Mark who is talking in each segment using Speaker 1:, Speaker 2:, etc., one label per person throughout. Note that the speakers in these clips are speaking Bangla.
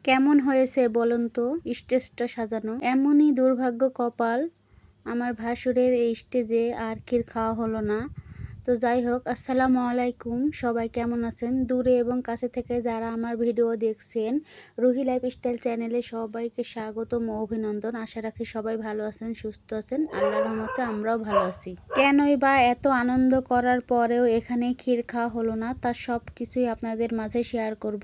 Speaker 1: কেমন হয়েছে বলুন তো স্টেজটা সাজানো? এমনই দুর্ভাগ্য কপাল, আমার ভাসুরের এই স্টেজে আর ক্ষীর খাওয়া হলো না। তো যাই হোক, আসসালামু আলাইকুম, সবাই কেমন আছেন? দূরে এবং কাছে থেকে যারা আমার ভিডিও দেখছেন, রুহি লাইফস্টাইল চ্যানেলে সবাইকে স্বাগতম ও অভিনন্দন। আশা রাখি সবাই ভালো আছেন, সুস্থ আছেন। আল্লাহর রহমতে আমরাও ভালো আছি। কেনই বা এত আনন্দ করার পরেও এখানে ক্ষীর খাওয়া হলো না, তার সব কিছুই আপনাদের মাঝে শেয়ার করব।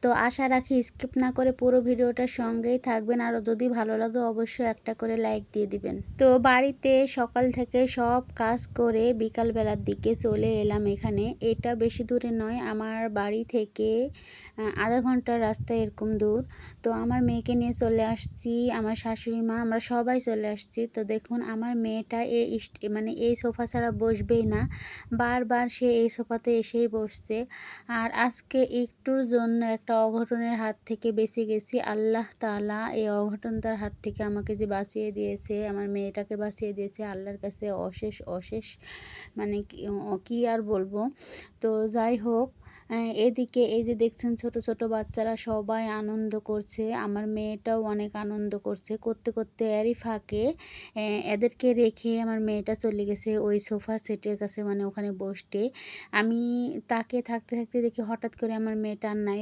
Speaker 1: তো আশা রাখি স্কিপ না করে পুরো ভিডিওটার সঙ্গেই থাকবেন, আর যদি ভালো লাগে অবশ্যই একটা করে লাইক দিয়ে দিবেন। তো বাড়িতে সকাল থেকে সব কাজ করে বিকালবেলার দিকে চলে এলাম এখানে। এটা বেশি দূরে নয়, আমার বাড়ি থেকে আধা ঘন্টার রাস্তা এরকম দূর। তো আমার মেয়েকে নিয়ে চলে আসছি, আমার শাশুড়ি মা, আমরা সবাই চলে আসছি। তো দেখুন আমার মেয়েটা এই সোফা ছাড়া বসবেই না, বারবার সে এই সোফাতে এসেই বসছে। আর আজকে একটুর জন্য একটা অঘটনের হাত থেকে বেঁচে গেছি। আল্লাহ তাআলা এই অঘটনটার হাত থেকে আমাকে যে বাঁচিয়ে দিয়েছে, আমার মেয়েটাকে বাঁচিয়ে দিয়েছে, আল্লাহর কাছে অশেষ অশেষ মানে কি আর বলবো। তো যাই হোক, এদিকে এই যে দেখছেন ছোট ছোট বাচ্চারা সবাই আনন্দ করছে, আমার মেয়েটাও অনেক আনন্দ করছে। করতে করতে এরই ফাঁকে এদেরকে রেখে আমার মেয়েটা চলে গেছে ওই সোফা সেটের কাছে, মানে ওখানে বসতে। আমি তাকে থাকতে থাকতে দেখি হঠাৎ করে আমার মেয়েটা আর নাই।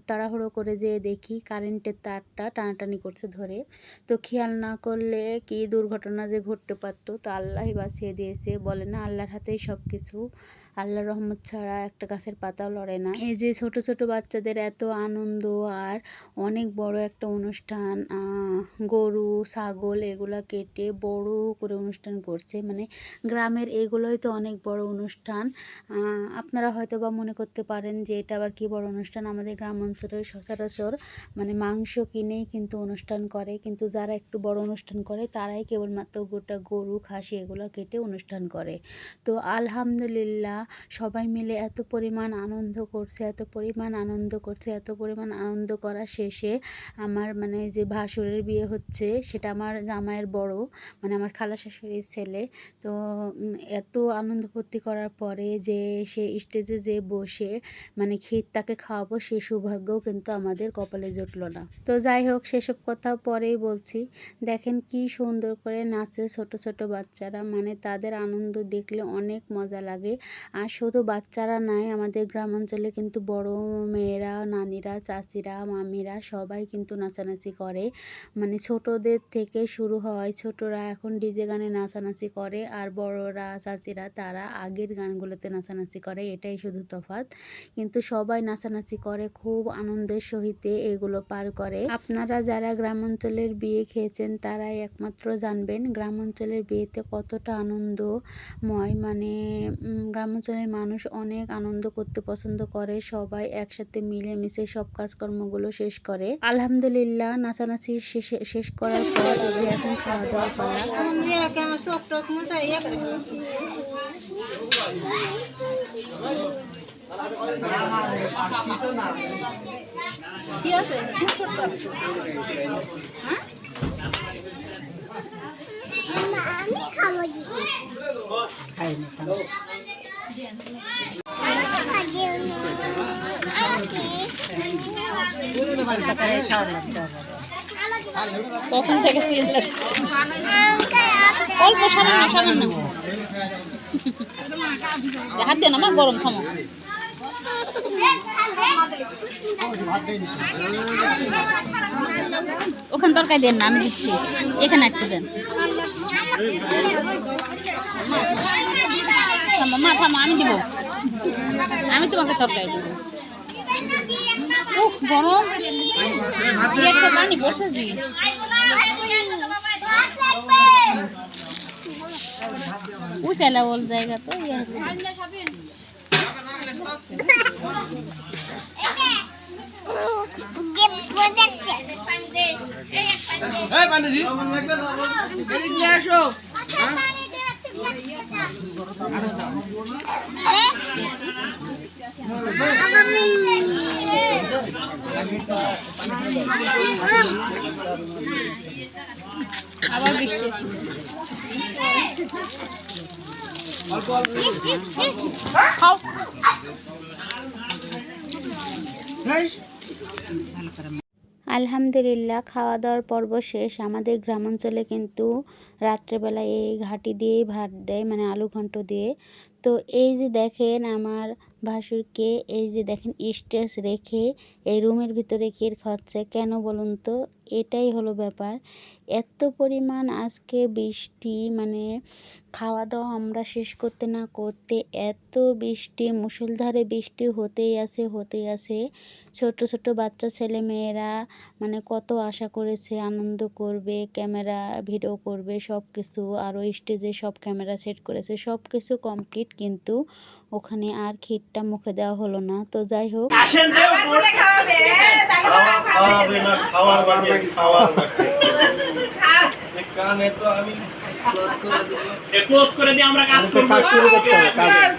Speaker 1: তাড়াহুড়ো করে যেয়ে দেখি কারেন্টের তারটা টানাটানি করছে ধরে। তো খেয়াল না করলে কি দুর্ঘটনা যে ঘটতে পারতো। তো আল্লাহই বাঁচিয়ে দিয়েছে, বলে না আল্লাহর হাতেই সব কিছু। আল্লাহর রহমত ছাড়া একটা গাছের পাতাও লড়ে না। এই যে ছোট ছোট বাচ্চাদের এত আনন্দ, আর অনেক বড় একটা অনুষ্ঠান, গরু ছাগল এগুলা কেটে বড় করে অনুষ্ঠান করছে। মানে গ্রামের এগুলোই তো অনেক বড় অনুষ্ঠান। আপনারা হয়তো বা মনে করতে পারেন যে এটা আবার কি বড় অনুষ্ঠান। আমাদের গ্রাম অঞ্চলে সচরাচর মানে মাংস কিনেই কিন্তু অনুষ্ঠান করে, কিন্তু যারা একটু বড় অনুষ্ঠান করে তারাই কেবলমাত্র গোটা গরু খাসি এগুলো কেটে অনুষ্ঠান করে। তো আলহামদুলিল্লাহ সবাই মিলে এত পরিমাণ আনন্দ করছে, এত পরিমাণ আনন্দ করছে, এত পরিমাণ আনন্দ করা শেষে আমার মানে যে ভাসুরের বিয়ে হচ্ছে, সেটা আমার জামাইয়ের বড়, মানে আমার খালা শাশুড়ির ছেলে। তো এত আনন্দ ফুর্তি করার পরে যে সে স্টেজে যে বসে মানে ক্ষীর তাকে খাওয়াবো, সে সৌভাগ্যও কিন্তু আমাদের কপালে জুটলো না। তো যাই হোক, সেসব কথা পরেই বলছি। দেখেন কি সুন্দর করে নাচে ছোট ছোট বাচ্চারা, মানে তাদের আনন্দ দেখলে অনেক মজা লাগে। আর শুধু বাচ্চারা নাই, আমাদের গ্রাম অঞ্চলে কিন্তু বড় মেয়েরা, নানিরা, চাচিরা, মামিরা সবাই কিন্তু নাচানাচি করে। মানে ছোটদের থেকে শুরু হয়, ছোটরা এখন ডিজে গানে নাচানাচি করে, আর বড়রা চাচিরা তারা আগের গানগুলোতে নাচানাচি করে, এটাই শুধু তফাৎ। কিন্তু সবাই নাচানাচি করে, খুব আনন্দের সহিতে এগুলো পার করে। আপনারা যারা গ্রাম অঞ্চলের বিয়ে খেয়েছেন তারাই একমাত্র জানবেন গ্রাম অঞ্চলের বিয়েতে কতটা আনন্দময়। মানে গ্রাম অঞ্চলের মানুষ অনেক আনন্দ করতে পছন্দ করে, সবাই একসাথে মিলেমিশে সব কাজকর্মগুলো শেষ করে। আলহামদুলিল্লাহ নাচানাচি শেষ করার পর এই যে এখন খাওয়া দাওয়া পালা। কি আছে আমি খাবো খাইনি কখন থেকে অল্প সামান্য সামান্য হাত দেন আমার গরম থামো। ওখানে তরকারি দেন না, আমি দিচ্ছি, এখানে একটু দেন। মা থামো, আমি দিব, আমি তোমাকে তরকারি দেবো। গরম একটা পানি পড়ছে জি। উচালা ওল জায়গা তো আবার বৃষ্টি খাও। আলহামদুলিল্লাহ খাওয়া দাওয়ার পর্ব শেষ। আমাদের গ্রামাঞ্চলে কিন্তু রাত্রেবেলা এই ঘাটি দিয়েই ভাত দেয়, মানে আলু ঘন্ট দিয়ে। তো এই যে দেখেন আমার ভাসুরকে, এই যে দেখেন স্টেজ রেখে এই রুমের ভিতরে ক্ষীর খাচ্ছে কেন বলুন তো? এটাই হলো ব্যাপার। এত পরিমাণ আজকে বৃষ্টি, মানে খাওয়া দাওয়া আমরা শেষ করতে না করতে এত বৃষ্টি, মুষলধারে বৃষ্টি হতেই আছে। ছোট ছোট বাচ্চা ছেলে মেয়েরা মানে কত আশা করেছে আনন্দ করবে, ক্যামেরা ভিডিও করবে সব কিছু, আরও স্টেজে সব ক্যামেরা সেট করেছে, সব কিছু কমপ্লিট, কিন্তু ওখানে আর ক্ষীরটা মুখে দেওয়া হলো না। তো যাই হোক,
Speaker 2: ক্লোজ করে দিয়ে আমরা কাজ করব। শুরু করতে হবে কাজ।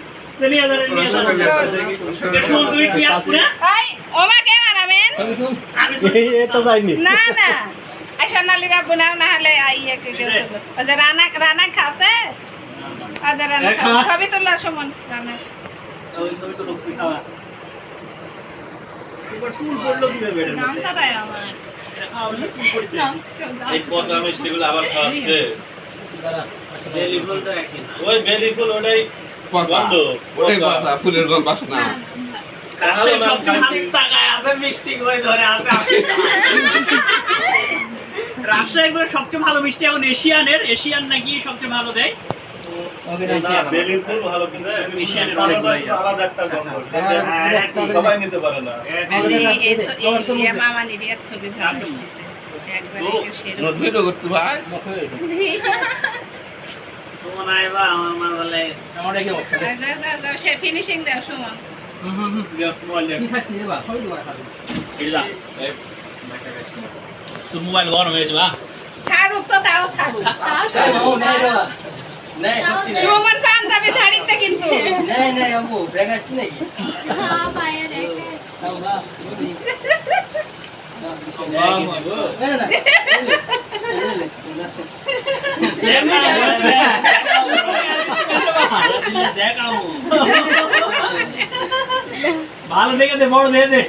Speaker 2: দুই কি আছে এই ওমা কে মারাবেন? এই তো যাইনি। না না আই সোনালি রাব না না হলে আইয়া কে কেউ তো আজ রানা খাসে আজ রানা ছবি তোলার সময় রানা ওই ছবি তো লোক খাওয়া এবার চুল পড়লো কি বেড়ে নামটা দেয় আমার এটা খাওয়ালে চুল পড়ছে এই পচা মিষ্টিগুলো আবার খাওয়াচ্ছে বেলি ফুল তো একই না ওই বেলি ফুল ওটাই পচা ওটাই পচা ফুলের গন্ধ বাসনা কাছে সবচেয়ে ভালো টাকায় আছে মিষ্টি কই ধরে আছে রাজশাহীর সবচেয়ে ভালো মিষ্টি এখন এশিয়ান নাকি সবচেয়ে ভালো দেয় বেলি ফুল ভালো কিন্তু এশিয়ানের অনেক আলাদা একটা গন্ধ সবাই নিতে পারে না এই মামা নিরিয়ার ছবি ভালো দিছে একবার একে শেয়ার নোট ভিডিও করতে ভাই তোমার আইবা আমার মা বলে আমারে কি অবস্থা যা সে ফিনিশিং দাও সুমন কি খাচ্ছি বা সবই তোমার খাবে এই যা তোর মোবাইল গরম হয়ে যাবে ছাড়ুক তো তাও ছাড়ুক তাও নাই রে নাই সুমন পান যাবে শাড়িতে কিন্তু নাই আম্মু ব্যাগ আসছে নাকি হ্যাঁ পায়ে রেখে তাও বা ভালো দেখে দে, বড় দে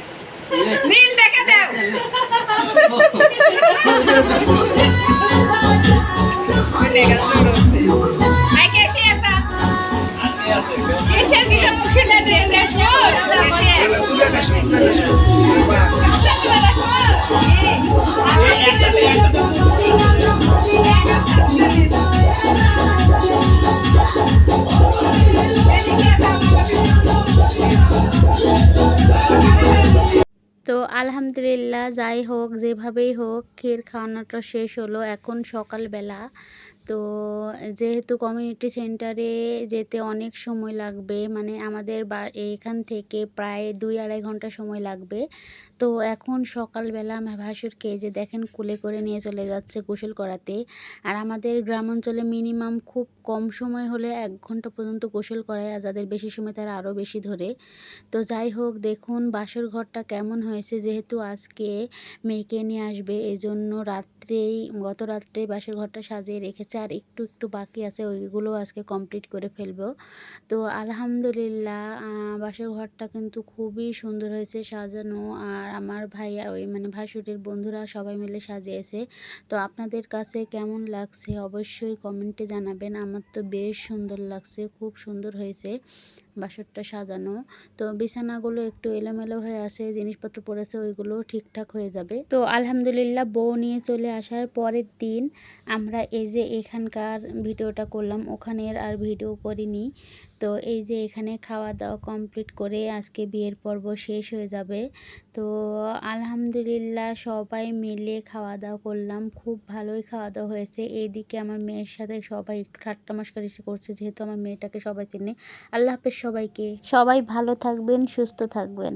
Speaker 2: নীল দেখে দাও
Speaker 1: তো আলহামদুলিল্লাহ যাই হোক যেভাবেই হোক ক্ষীর খাওয়ানোটা শেষ হলো। এখন সকালবেলা, তো যেহেতু কমিউনিটি সেন্টারে যেতে অনেক সময় লাগবে, মানে আমাদের এখান থেকে প্রায় 2-2.5 ঘন্টা সময় লাগবে। তো এখন সকালবেলা আমার ভাসুরকে যে দেখেন কুলে করে নিয়ে চলে যাচ্ছে গোসল করাতে। আর আমাদের গ্রাম অঞ্চলে মিনিমাম খুব কম সময় হলে 1 ঘন্টা পর্যন্ত গোসল করায়, আর যাদের বেশি সময় তারা আরও বেশি ধরে। তো যাই হোক দেখুন বাসর ঘরটা কেমন হয়েছে, যেহেতু আজকে মেয়েকে নিয়ে আসবে এই জন্য গত রাত্রেই বাসর ঘরটা সাজিয়ে রেখেছে, আর একটু একটু বাকি আছে, ওইগুলো আজকে কমপ্লিট করে ফেলবো। তো আলহামদুলিল্লাহ বাসর ঘরটা কিন্তু খুবই সুন্দর হয়েছে সাজানো, আর আমার ভাইয়া মানে ভাসুরের বন্ধুরা সবাই মিলে সাজিয়েছে। তো আপনাদের কাছে কেমন লাগছে অবশ্যই কমেন্টে জানাবেন। আমার তো বেশ সুন্দর লাগছে, খুব সুন্দর হয়েছে বাসরটা সাজানো। তো বিছানাগুলো একটু এলোমেলো হয়ে আছে, জিনিসপত্র পড়েছে, ওইগুলো ঠিকঠাক হয়ে যাবে। তো আলহামদুলিল্লাহ বউ নিয়ে চলে আসার পরের দিন আমরা এই যে এখানকার ভিডিওটা করলাম, ওখানের আর ভিডিও করিনি। তো এই যে এখানে খাওয়া দাওয়া কমপ্লিট করে আজকে বিয়ের পর্ব শেষ হয়ে যাবে। তো আলহামদুলিল্লাহ সবাই মিলে খাওয়া দাওয়া করলাম, খুব ভালোই খাওয়া দাওয়া হয়েছে। এইদিকে আমার মেয়ের সাথে সবাই একটু ঠাট্টা মশকরা করছে, যেহেতু আমার মেয়েটাকে সবাই চেনে। আল্লাহ হাফেজ সবাইকে, সবাই ভালো থাকবেন, সুস্থ থাকবেন।